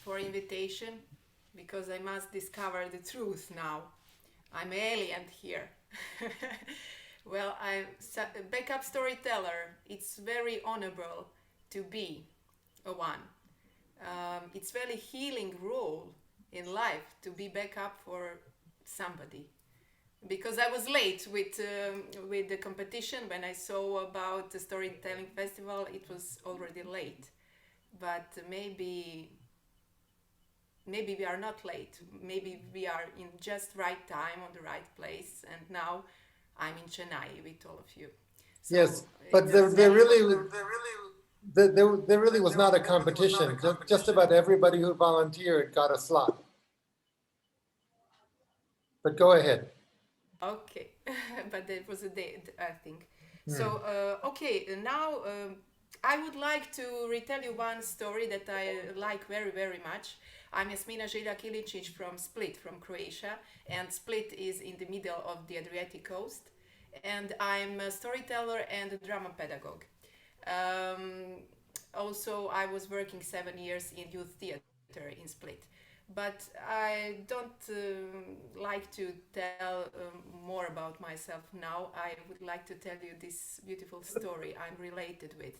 for invitation because I must discover the truth now. I'm alien here. Well, I'm a backup storyteller. It's very honorable to be a one. It's very healing role in life to be backup for somebody. Because I was late with the competition. When I saw about the storytelling festival, it was already late. But maybe we are not late. Maybe we are in just right time on the right place. And now I'm in Chennai with all of you. So Yes, but it's there really was not a competition. Just about everybody who volunteered got a slot. But go ahead. okay, but that was a day, I think. Hmm. So okay, now I would like to retell you one story that I like very very much. I'm Jasmina Žiljak from Split, from Croatia, and Split is in the middle of the Adriatic coast. And I'm a storyteller and a drama pedagogue. Um, Also, I was working 7 years in youth theater in Split. But I don't like to tell more about myself now. I would like to tell you this beautiful story I'm related with.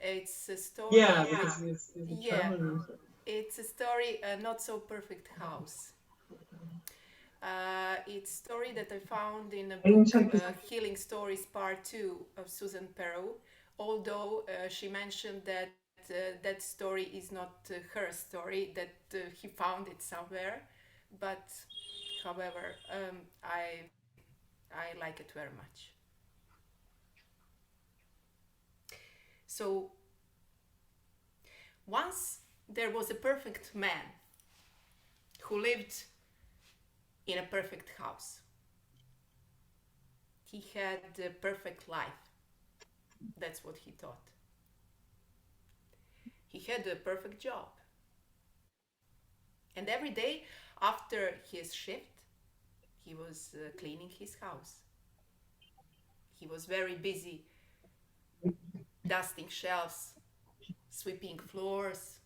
It's a story, Yeah, because it's a yeah, traveler. it's a story, a not so perfect house. It's a story that I found in a I didn't book, check this. Healing Stories Part 2 of Susan Perot, although she mentioned that that story is not her story, that he found it somewhere. But however, I like it very much. So once there was a perfect man who lived in a perfect house. He had a perfect life. That's what he thought. He had a perfect job. And every day after his shift, he was cleaning his house. He was very busy dusting shelves, sweeping floors,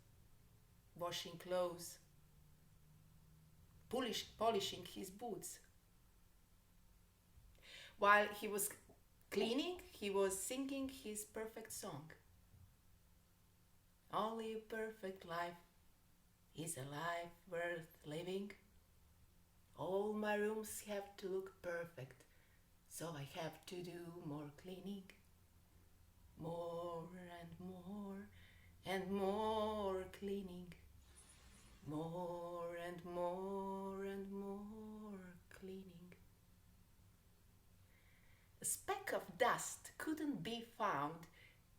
washing clothes, polishing his boots. While he was cleaning, he was singing his perfect song. Only a perfect life is a life worth living. All my rooms have to look perfect, so I have to do more cleaning. More and more and more cleaning. More and more and more cleaning. A speck of dust couldn't be found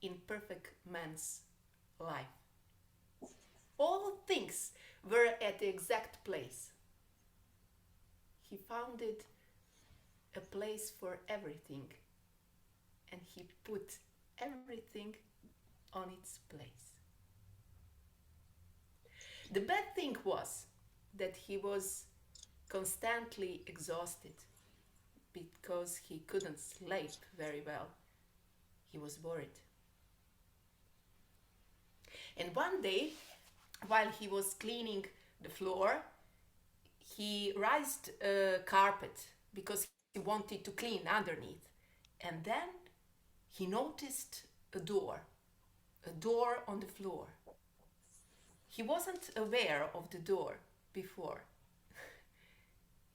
in perfect man's life. All things were at the exact place. He found it a place for everything, and he put everything on its place. The bad thing was that he was constantly exhausted because he couldn't sleep very well. He was worried. And one day, while he was cleaning the floor, he raised a carpet because he wanted to clean underneath. And then he noticed a door on the floor. He wasn't aware of the door before.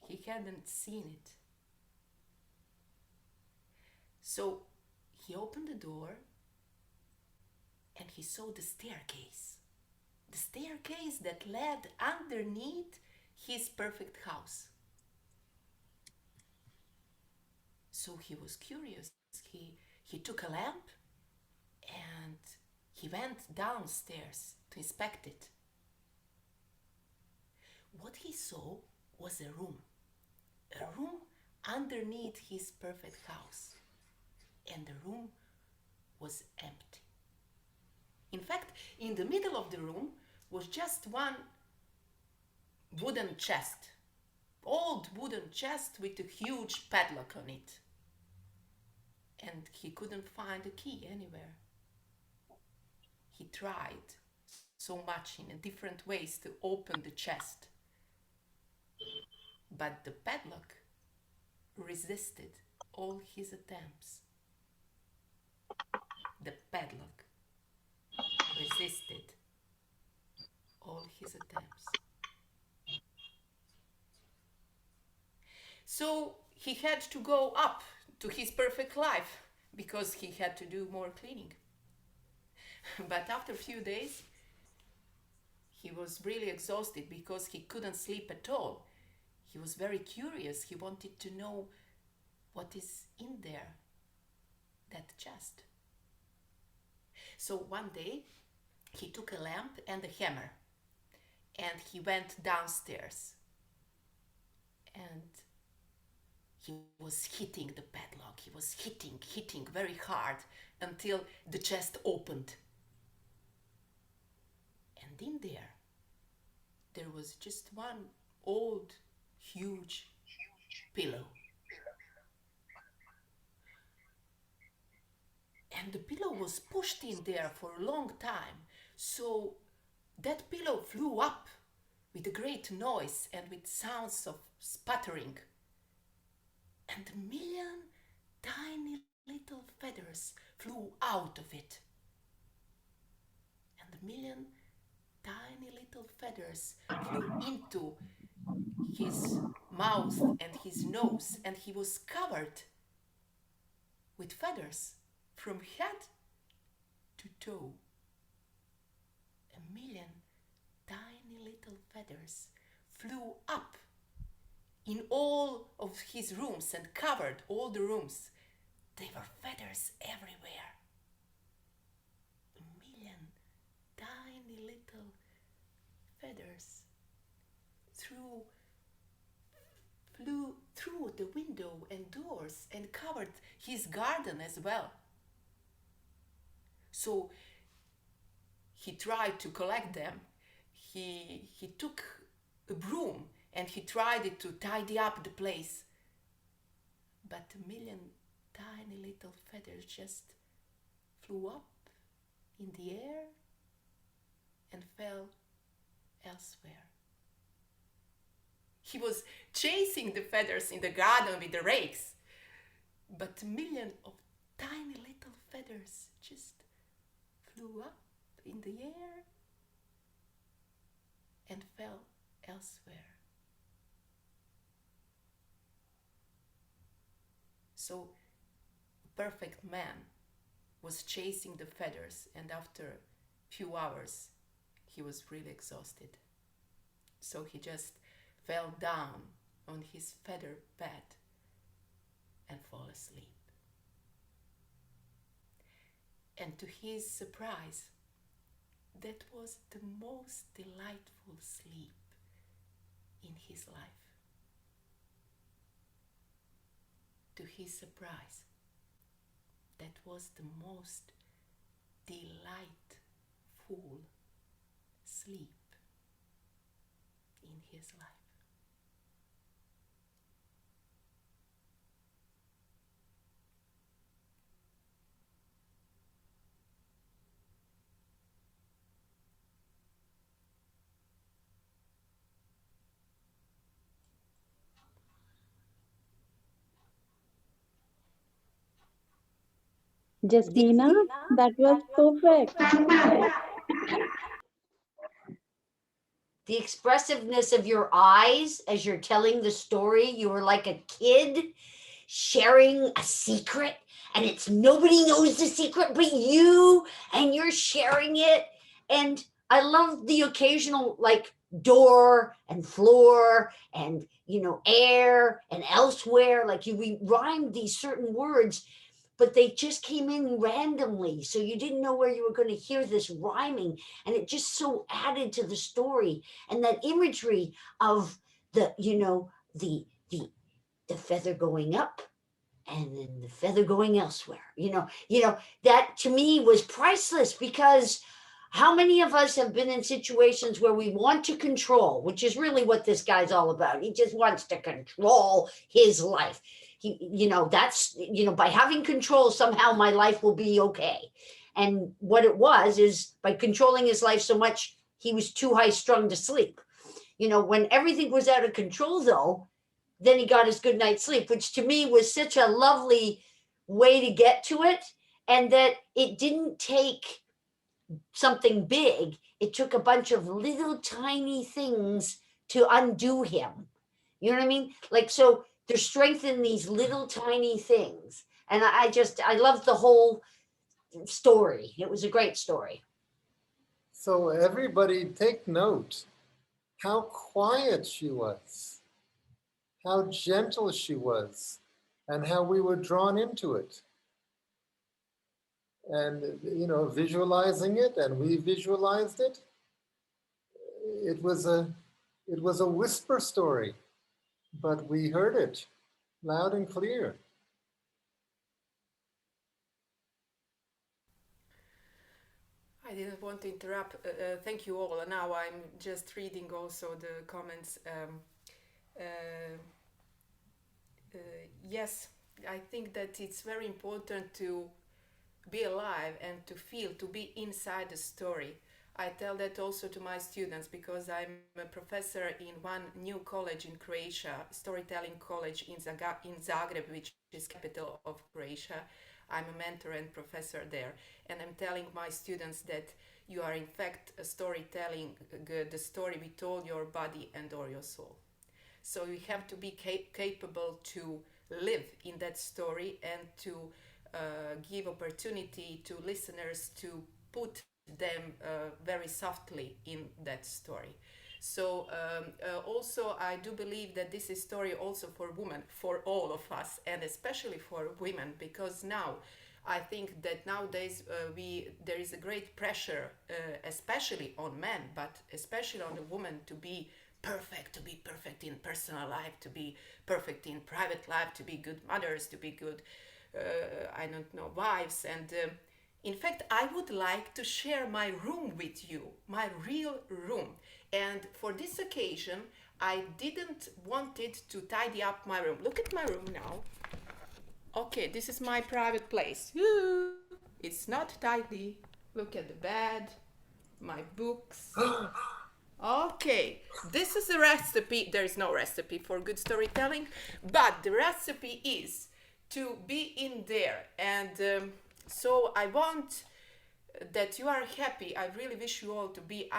He hadn't seen it. So he opened the door and he saw the staircase. The staircase that led underneath his perfect house. So he was curious. He took a lamp and he went downstairs to inspect it. What he saw was a room underneath his perfect house, and the room was empty. In fact, in the middle of the room was just one wooden chest, old wooden chest with a huge padlock on it. And he couldn't find a key anywhere. He tried so much in different ways to open the chest. But the padlock resisted all his attempts. The padlock resisted all his attempts. So he had to go up to his perfect life because he had to do more cleaning. But after a few days, he was really exhausted because he couldn't sleep at all. He was very curious. He wanted to know what is in there, that chest. So one day, he took a lamp and a hammer and he went downstairs. And he was hitting the padlock. He was hitting very hard until the chest opened. And in there was just one old, huge pillow. And the pillow was pushed in there for a long time. So that pillow flew up with a great noise and with sounds of sputtering. And a million tiny little feathers flew out of it. And a million tiny little feathers flew into his mouth and his nose, and he was covered with feathers from head to toe. A million tiny little feathers flew up in all of his rooms and covered all the rooms. There were feathers everywhere. A million tiny little feathers flew through the window and doors and covered his garden as well. So he tried to collect them. He took a broom and he tried to tidy up the place. But a million tiny little feathers just flew up in the air and fell elsewhere. He was chasing the feathers in the garden with the rakes, but a million of tiny little feathers just flew up in the air and fell elsewhere. So a perfect man was chasing the feathers, and after a few hours he was really exhausted. So he just fell down on his feather bed and fall asleep. And to his surprise, that was the most delightful sleep in his life. To his surprise, that was the most delightful sleep in his life. Jasmina, that was perfect. The expressiveness of your eyes as you're telling the story, you were like a kid sharing a secret, and it's nobody knows the secret but you, and you're sharing it. And I love the occasional like door and floor and air and elsewhere. Like we rhymed these certain words, but they just came in randomly. So you didn't know where you were going to hear this rhyming. And it just so added to the story. And that imagery of the feather going up and then the feather going elsewhere, that to me was priceless, because how many of us have been in situations where we want to control, which is really what this guy's all about. He just wants to control his life. That's by having control, somehow my life will be okay. And what it was is by controlling his life so much, he was too high strung to sleep. When everything was out of control, though, then he got his good night's sleep, which to me was such a lovely way to get to it. And that it didn't take something big, it took a bunch of little tiny things to undo him. You know what I mean? Like, so there's strength in these little tiny things. And I loved the whole story. It was a great story. So everybody take note how quiet she was, how gentle she was, and how we were drawn into it. And, visualizing it, and we visualized it. It was a whisper story, but we heard it loud and clear. I didn't want to interrupt. Thank you all. Now I'm just reading also the comments. Uh, uh, yes, I think that it's very important to be alive and to feel, to be inside the story. I tell that also to my students because I'm a professor in one new college in Croatia, storytelling college in Zagreb, which is capital of Croatia. I'm a mentor and professor there, and I'm telling my students that you are in fact a storytelling the story with all your body and all your soul. So you have to be capable to live in that story and to give opportunity to listeners to put them very softly in that story. So also I do believe that this is story also for women, for all of us, and especially for women, because now I think that nowadays there is a great pressure, especially on men, but especially on the woman to be perfect in personal life, to be perfect in private life, to be good mothers, to be good, I don't know, wives. And in fact, I would like to share my room with you, my real room. And for this occasion, I didn't wanted to tidy up my room. Look at my room now. Okay, this is my private place. It's not tidy. Look at the bed, my books. Okay, this is a recipe. There is no recipe for good storytelling, but the recipe is to be in there. And so I want that you are happy. I really wish you all to be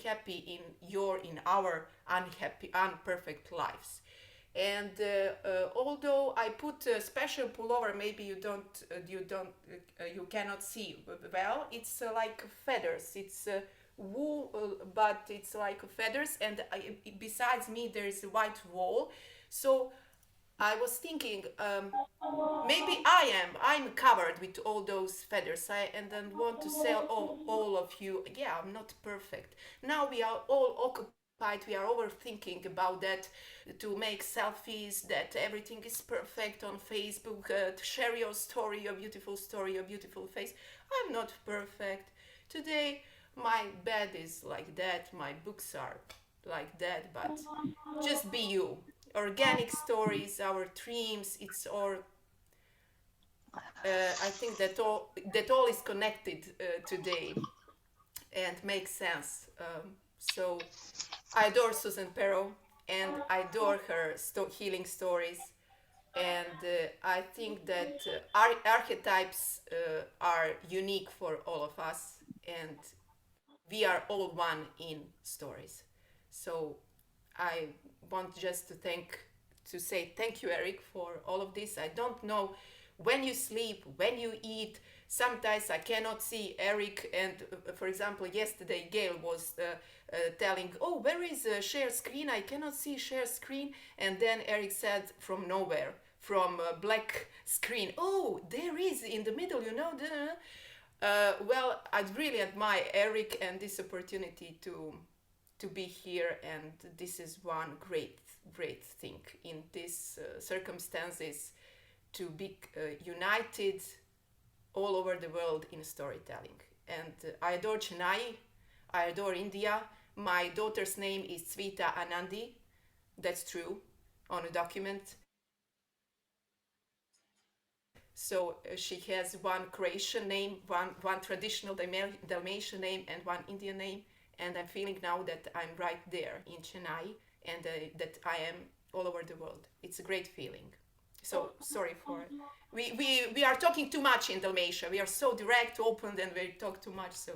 happy in our unhappy, unperfect lives. And although I put a special pullover, maybe you cannot see well. It's like feathers. It's wool, but it's like feathers. And besides me, there is a white wall. So I was thinking, maybe I'm covered with all those feathers. And then want to tell all of you, yeah, I'm not perfect. Now we are all occupied, we are overthinking about that, to make selfies, that everything is perfect on Facebook, to share your story, your beautiful face. I'm not perfect. Today my bed is like that, my books are like that, but just be you. Organic stories, our dreams, it's all. I think that all is connected today and makes sense. So I adore Susan Perrow and I adore her healing stories. And I think that archetypes are unique for all of us, and we are all one in stories. So I want just to say thank you, Eric, for all of this. I don't know when you sleep, when you eat. Sometimes I cannot see Eric, and for example, yesterday Gail was telling, "Oh, where is share screen? I cannot see share screen." And then Eric said from nowhere, from a black screen, "Oh, there is in the middle, you know." Well, I really admire Eric and this opportunity to be here, and this is one great thing in these circumstances, to be united all over the world in storytelling. And I adore Chennai, I adore India. My daughter's name is Svita Anandi. That's true, on a document. So she has one Croatian name, one traditional Dalmatian name, and one Indian name. And I'm feeling now that I'm right there in Chennai, and that I am all over the world. It's a great feeling. So sorry for we are talking too much in Dalmatia. We are so direct, open, and we talk too much. So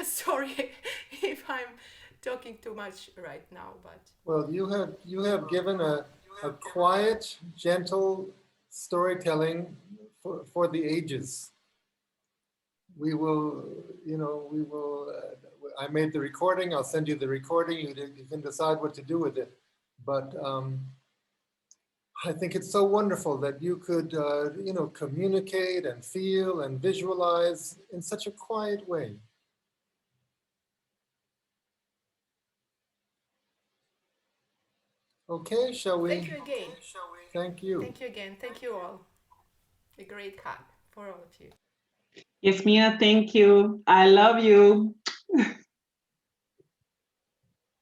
sorry if I'm talking too much right now, but Well, you have given a quiet, gentle storytelling for the ages. We will, we will. I made the recording. I'll send you the recording. You can decide what to do with it. But I think it's so wonderful that you could, communicate and feel and visualize in such a quiet way. Okay, shall we? thank you again. Thank you. Thank you again. Thank you all. A great hug for all of you. Jasmina, thank you. I love you.